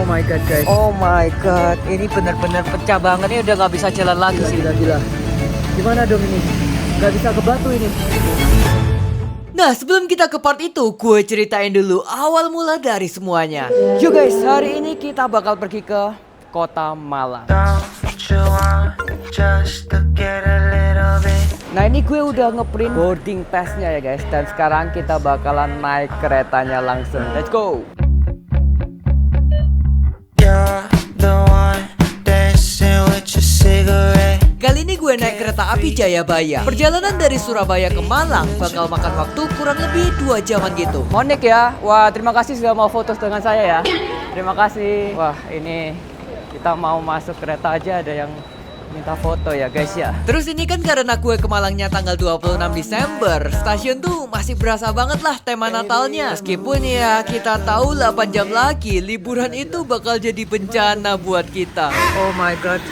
my god guys. Oh my god, ini benar-benar pecah banget. Ini udah nggak bisa jalan lagi sih. Gila. Gimana dong ini? Nggak bisa ke batu ini. Nah, sebelum kita ke part itu, gue ceritain dulu awal mula dari semuanya. Yo guys, hari ini kita bakal pergi ke Kota Malang. Nah, ini gue udah ngeprint boarding pass-nya ya guys. Dan sekarang kita bakalan naik keretanya langsung. Let's go! Kali ini gue naik kereta api Jayabaya. Perjalanan dari Surabaya ke Malang bakal makan waktu kurang lebih 2 jaman gitu. Monik ya. Wah, terima kasih sudah mau foto dengan saya ya. Terima kasih. Wah, ini kita mau masuk kereta aja ada yang minta foto ya guys ya. Terus ini kan karena gue ke Malangnya tanggal 26 Desember. Stasiun tuh masih berasa banget lah tema Natalnya. Meskipun ya kita tahu 8 jam lagi liburan itu bakal jadi bencana buat kita. Oh my god.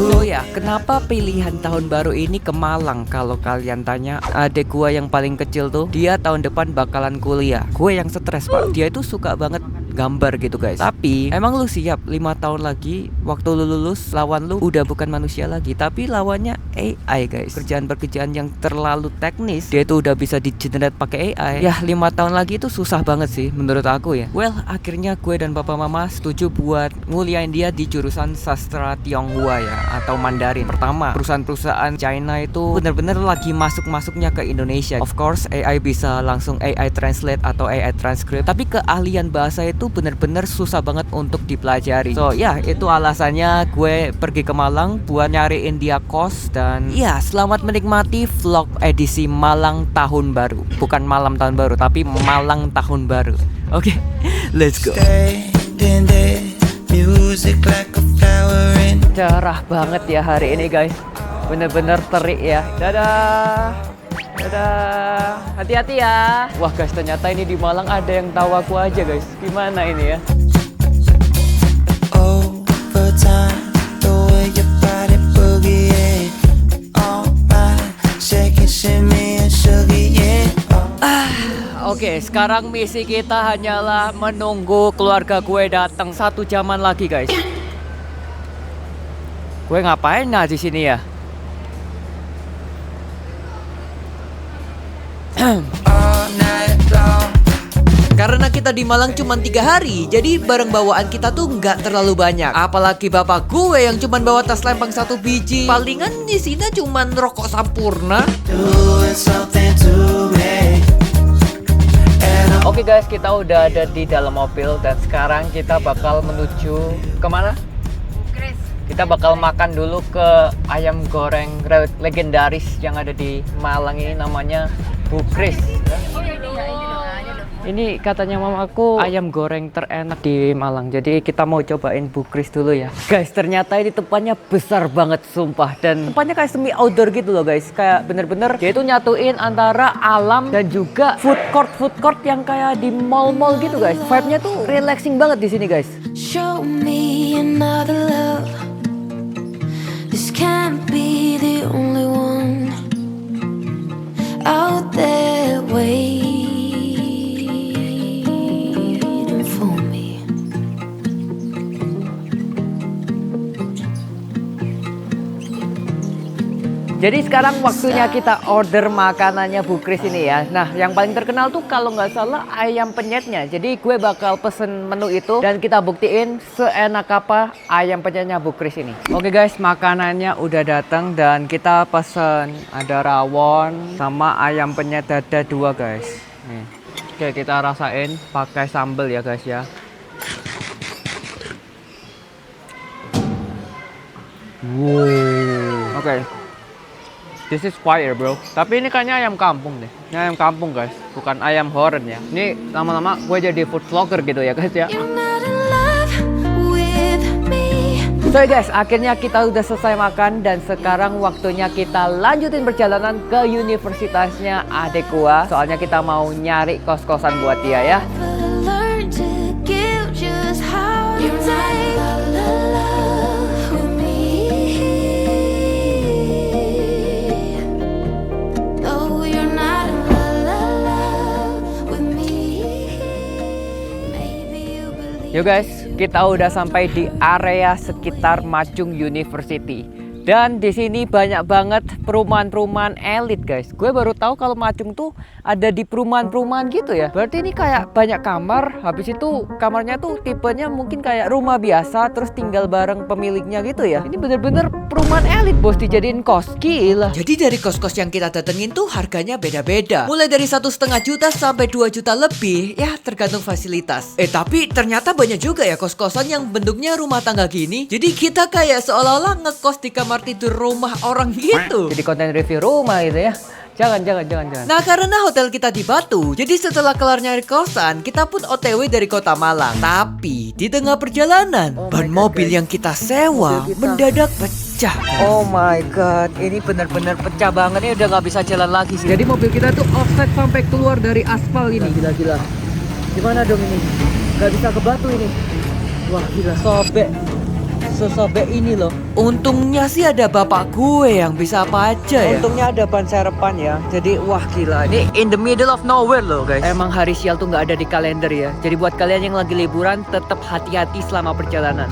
So ya, kenapa pilihan tahun baru ini ke Malang? Kalau kalian tanya, adek gua yang paling kecil tuh, dia tahun depan bakalan kuliah. Gue yang stres pak, dia itu suka banget gambar gitu guys. Tapi emang lu siap 5 tahun lagi waktu lu lulus, lawan lu udah bukan manusia lagi, tapi lawannya AI guys. Pekerjaan-pekerjaan yang terlalu teknis, dia itu udah bisa di generate pakai AI. Ya 5 tahun lagi itu susah banget sih menurut aku ya. Well, akhirnya gue dan papa mama setuju buat nguliain dia di jurusan sastra Tionghoa ya, atau Mandarin. Pertama, perusahaan-perusahaan China itu bener-bener lagi masuk-masuknya ke Indonesia. Of course, AI bisa langsung AI translate atau AI transcript, tapi keahlian bahasa itu bener-bener susah banget untuk dipelajari. So ya, itu alasannya gue pergi ke Malang buat nyariin dia kos. Dan ya, selamat menikmati vlog edisi Malang Tahun Baru. Bukan malam tahun baru, tapi Malang Tahun Baru. Oke, let's go. Cerah banget ya hari ini guys. Bener-bener terik ya. Dadah. Dadah. Hati-hati ya. Wah guys, ternyata ini di Malang ada yang tahu aku aja guys. Gimana ini ya? Oke, sekarang misi kita hanyalah menunggu keluarga gue datang 1 jaman lagi guys. Gue ngapain di sini ya? Karena kita di Malang cuma 3 hari, jadi barang bawaan kita tuh nggak terlalu banyak. Apalagi bapak gue yang cuma bawa tas lempang 1 biji. Palingan isinya cuma rokok Sampurna. Oke guys, kita udah ada di dalam mobil dan sekarang kita bakal menuju kemana? Bukris. Kita bakal makan dulu ke ayam goreng legendaris yang ada di Malang ini, namanya Bukris. Ini katanya mamaku ayam goreng terenak di Malang. Jadi kita mau cobain Bukris dulu ya. Guys, ternyata ini tempatnya besar banget sumpah. Dan tempatnya kayak semi outdoor gitu loh guys. Kayak bener-bener dia itu nyatuin antara alam dan juga food court yang kayak di mall-mall gitu guys. Vibe-nya tuh relaxing banget di sini guys. Show me another love. This can't be the only one out there waiting. Jadi sekarang waktunya kita order makanannya Bukris ini ya. Nah, yang paling terkenal tuh kalau nggak salah ayam penyetnya. Jadi gue bakal pesen menu itu dan kita buktiin seenak apa ayam penyetnya Bukris ini. Oke guys, makanannya udah datang dan kita pesen ada rawon sama ayam penyet dada 2 guys. Nih. Oke, kita rasain pakai sambal ya guys ya. Wow. Oke. This is fire bro. Tapi ini kayaknya ayam kampung deh. Ini ayam kampung guys, bukan ayam horren ya. Ini lama-lama gue jadi food vlogger gitu ya guys ya. So guys, akhirnya kita udah selesai makan dan sekarang waktunya kita lanjutin perjalanan ke universitasnya adek gua. Soalnya kita mau nyari kos-kosan buat dia ya. Yo guys, kita udah sampai di area sekitar Machung University. Dan di sini banyak banget perumahan-perumahan elit guys. Gue baru tahu kalau Machung tuh ada di perumahan-perumahan gitu ya. Berarti ini kayak banyak kamar. Habis itu kamarnya tuh tipenya mungkin kayak rumah biasa, terus tinggal bareng pemiliknya gitu ya. Ini bener-bener perumahan elit bos, dijadiin kos. Gila. Jadi dari kos-kos yang kita datengin tuh harganya beda-beda. Mulai dari 1,5 juta sampai 2 juta lebih. Ya tergantung fasilitas. Tapi ternyata banyak juga ya kos-kosan yang bentuknya rumah tangga gini. Jadi kita kayak seolah-olah ngekos di kamar tidur rumah orang gitu. Jadi konten review rumah gitu ya. Jangan. Nah karena hotel kita di Batu, jadi setelah kelar nyari kosan, kita pun OTW dari kota Malang. Tapi di tengah perjalanan, ban mobil yang kita sewa mendadak pecah. Oh my god, ini benar-benar pecah banget. Ini udah nggak bisa jalan lagi sih. Jadi mobil kita tuh offset sampai keluar dari aspal ini. Gila. Gimana dong ini? Nggak bisa ke Batu ini. Wah gila, sobek ini loh. Untungnya sih ada bapak gue yang bisa apa aja ya. Untungnya ada ban serepan ya. Jadi wah gila, ini in the middle of nowhere loh guys. Emang hari sial tuh nggak ada di kalender ya. Jadi buat kalian yang lagi liburan, tetap hati-hati selama perjalanan.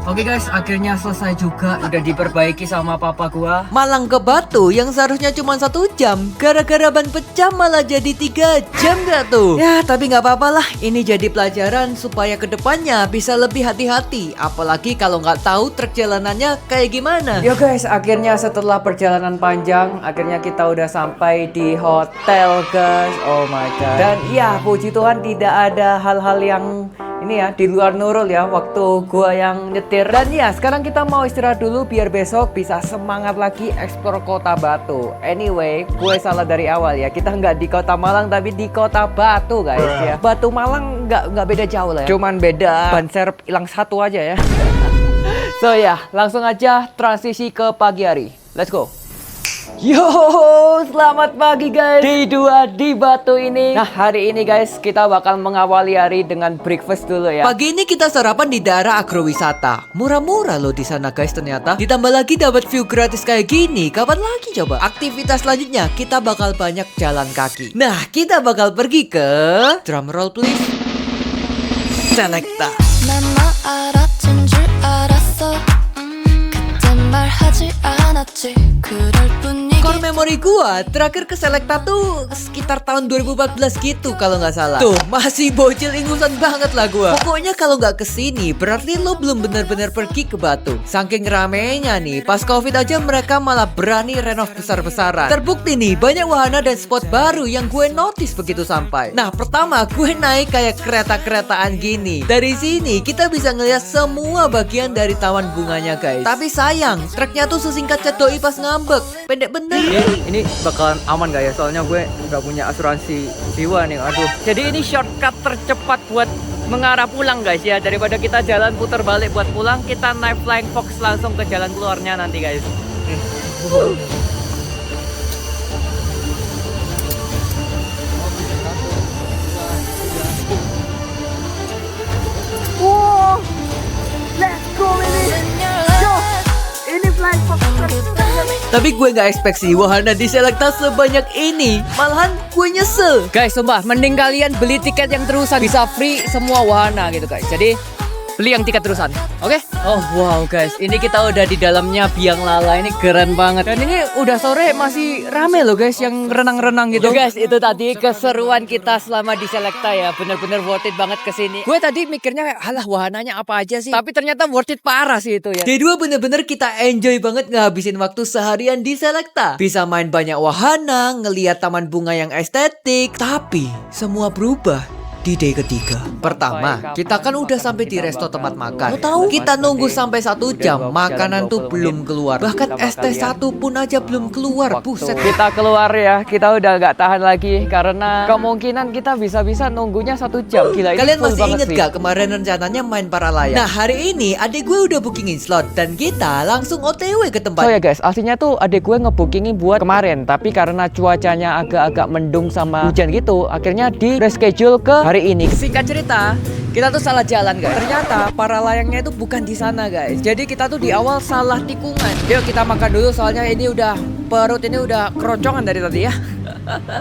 Oke guys, akhirnya selesai juga. Udah diperbaiki sama papa gua. Malang ke Batu yang seharusnya cuma 1 jam, gara-gara ban pecah malah jadi 3 jam gak tuh? Ya tapi nggak apa-apa lah, ini jadi pelajaran supaya kedepannya bisa lebih hati-hati. Apalagi kalau nggak tahu trek jalanannya kayak gimana. Yo guys, akhirnya setelah perjalanan panjang, akhirnya kita udah sampai di hotel guys. Oh my god. Dan ya puji Tuhan tidak ada hal-hal yang ini ya di luar nurul ya waktu gua yang nyetir. Dan ya sekarang kita mau istirahat dulu biar besok bisa semangat lagi eksplor kota Batu. Anyway, gue salah dari awal ya. Kita nggak di kota Malang tapi di kota Batu guys ya. Batu Malang nggak beda jauh lah ya. Cuman beda ban serep hilang 1 aja ya. So ya, langsung aja transisi ke pagi hari. Let's go. Yo, selamat pagi guys. Day 2 di Batu ini. Nah, hari ini guys kita bakal mengawali hari dengan breakfast dulu ya. Pagi ini kita sarapan di daerah agrowisata. Murah-murah loh di sana guys ternyata. Ditambah lagi dapat view gratis kayak gini. Kapan lagi coba? Aktivitas selanjutnya kita bakal banyak jalan kaki. Nah, kita bakal pergi ke drum roll please. Selecta. Core memory gua terakhir ke Selecta tuh sekitar tahun 2014 gitu kalau nggak salah. Tuh masih bocil ingusan banget lah gua. Pokoknya kalau nggak kesini berarti lo belum benar-benar pergi ke Batu. Saking ramenya nih, pas Covid aja mereka malah berani renov besar-besaran. Terbukti nih banyak wahana dan spot baru yang gue notice begitu sampai. Nah pertama gue naik kayak kereta-keretaan gini. Dari sini kita bisa ngeliat semua bagian dari taman bunganya guys. Tapi sayang treknya tuh sesingkat cat doi pas ngambek. Pendek bener. Ini bakalan aman gak ya? Soalnya gue nggak punya asuransi jiwa nih. Aduh. Jadi ini shortcut tercepat buat mengarah pulang guys ya. Daripada kita jalan putar balik buat pulang, kita naik Flying Fox langsung ke jalan keluarnya nanti guys. Wow, let's go ini. Yo, ini Flying Fox. Tapi gue gak expect sih wahana di Selecta sebanyak ini. Malahan gue nyesel. Guys, sumpah mending kalian beli tiket yang terusan, bisa free semua wahana gitu guys. Jadi beli yang tiket terusan, oke? Oh wow guys, ini kita udah di dalamnya biang lala, ini keren banget. Dan ini udah sore masih rame loh guys yang renang-renang gitu. Guys, itu tadi keseruan kita selama di Selecta ya, bener-bener worth it banget kesini. Gue tadi mikirnya halah wahananya apa aja sih, tapi ternyata worth it parah sih itu ya. Day 2 bener-bener kita enjoy banget ngabisin waktu seharian di Selecta. Bisa main banyak wahana, ngeliat taman bunga yang estetik. Tapi semua berubah di day ketiga. Pertama, kita kan udah sampai di resto tempat makan. Lo tahu kita nunggu sampai 1 jam, makanan tuh belum keluar. Bahkan ST1 pun aja belum keluar. Buset. Kita keluar ya, kita udah gak tahan lagi karena kemungkinan kita bisa-bisa nunggunya 1 jam. Gila, ini kalian full masih banget inget sih. gak kemarin rencananya main para layang? Nah hari ini adik gue udah bookingin slot dan kita langsung OTW ke tempat. So ya guys, aslinya tuh adik gue ngebookingin buat kemarin, tapi karena cuacanya agak-agak mendung sama hujan gitu, akhirnya di reschedule ke hari ini. Singkat cerita, kita tuh salah jalan guys. Ternyata para layangnya itu bukan di sana guys. Jadi kita tuh di awal salah tikungan. Yuk kita makan dulu soalnya ini udah perut ini udah keroncongan dari tadi ya.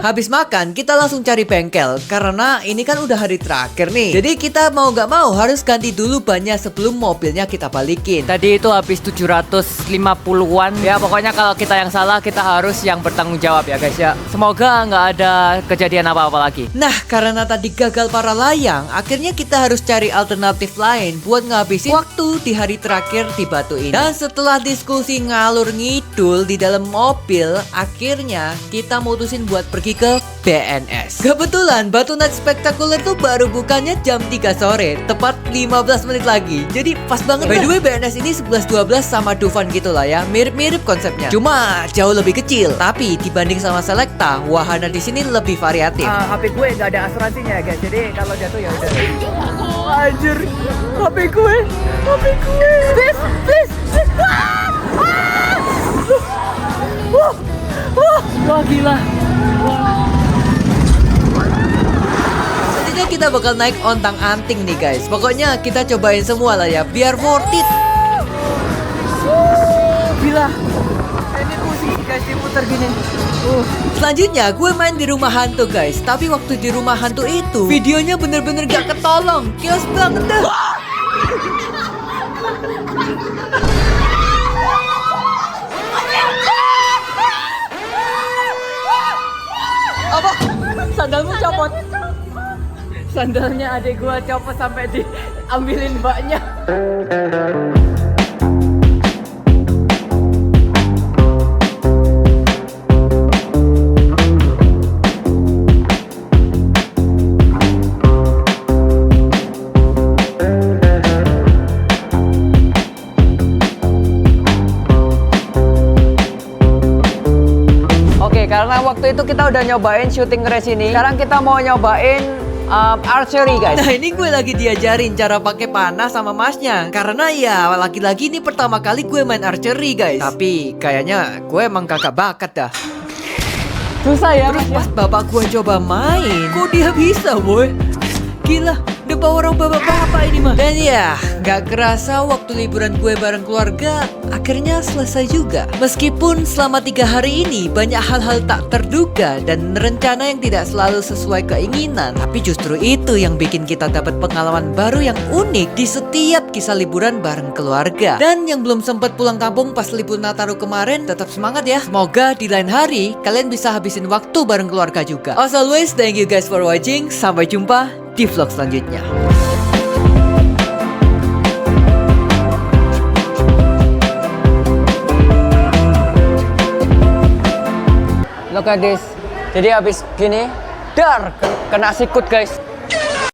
Habis makan, kita langsung cari bengkel karena ini kan udah hari terakhir nih. Jadi kita mau nggak mau harus ganti dulu bannya sebelum mobilnya kita balikin. Tadi itu habis 750-an. Ya pokoknya kalau kita yang salah, kita harus yang bertanggung jawab ya guys ya. Semoga nggak ada kejadian apa-apa lagi. Nah, karena tadi gagal para layang, akhirnya kita harus cari alternatif lain buat ngabisin waktu di hari terakhir di Batu ini. Dan setelah diskusi ngalur ngidul di dalam mobil, akhirnya kita mutusin buat pergi ke BNS. Kebetulan Batu Night Spectacular tuh baru bukanya jam 3 sore, tepat 15 menit lagi. Jadi pas banget. By the way, BNS ini 11-12 sama Dufan gitu lah ya, mirip-mirip konsepnya. Cuma jauh lebih kecil, tapi dibanding sama Selecta, wahana di sini lebih variatif. HP gue nggak ada asuransinya ya guys, jadi kalau jatuh ya udah. Anjir, HP gue. Please. Wah gila. Selanjutnya kita bakal naik ontang-anting nih guys. Pokoknya kita cobain semua lah ya, biar worth it. Gila. Ini pusing sih guys, diputar gini. Selanjutnya gue main di rumah hantu guys. Tapi waktu di rumah hantu itu videonya bener-bener gak ketolong. Chaos banget dah. Apa? Sandalmu copot. Sandalnya adik gua copot sampai diambilin mbaknya. Karena waktu itu kita udah nyobain shooting range ini. Sekarang kita mau nyobain archery guys. Nah, ini gue lagi diajarin cara pakai panah sama masnya. Karena ya lagi-lagi ini pertama kali gue main archery guys. Tapi kayaknya gue emang kakak bakat dah. Susah ya. Terus pas bapak gue coba main, kok dia bisa boy? Gila, the power of bapak-bapak ini mah. Dan ya, gak kerasa waktu liburan gue bareng keluarga akhirnya selesai juga. Meskipun selama 3 hari ini banyak hal-hal tak terduga dan rencana yang tidak selalu sesuai keinginan, tapi justru itu yang bikin kita dapat pengalaman baru yang unik di setiap kisah liburan bareng keluarga. Dan yang belum sempat pulang kampung pas libur Nataru kemarin, tetap semangat ya. Semoga di lain hari kalian bisa habisin waktu bareng keluarga juga. As always, thank you guys for watching. Sampai jumpa di vlog selanjutnya. Look at this. Jadi habis gini, kena sikut guys.